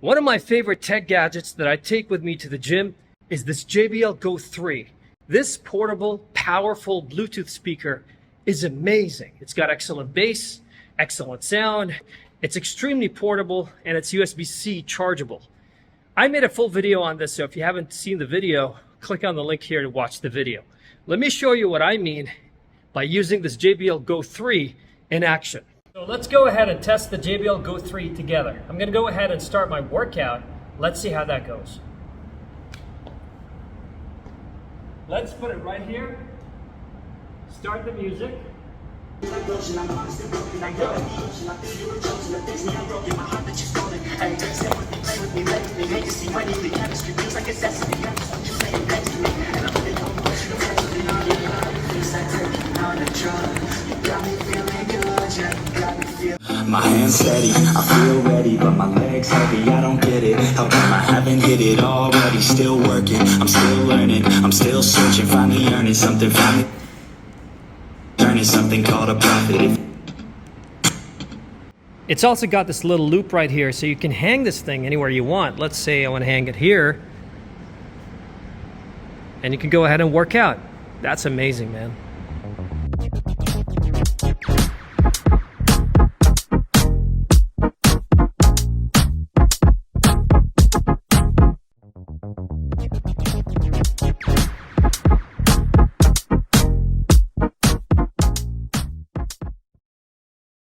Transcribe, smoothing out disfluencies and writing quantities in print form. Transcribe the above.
One of my favorite tech gadgets that I take with me to the gym is this JBL Go 3. This portable, powerful Bluetooth speaker is amazing. It's got excellent bass, excellent sound, it's extremely portable, and it's USB-C chargeable. I made a full video on this, so if you haven't seen the video, click on the link here to watch the video. Let me show you what I mean by using this JBL Go 3 in action. So let's go ahead and test the JBL Go 3 together. I'm gonna go ahead and start my workout. Let's see how that goes. Let's put it right here. Start the music. My hands steady, I feel ready, but my legs heavy, I don't get it. How come I haven't hit it already? Still working, I'm still learning, I'm still searching, finally earning something, finally turning something called a profit. It's also got this little loop right here, so you can hang this thing anywhere you want. Let's say I want to hang it here, and you can go ahead and work out. That's amazing, man.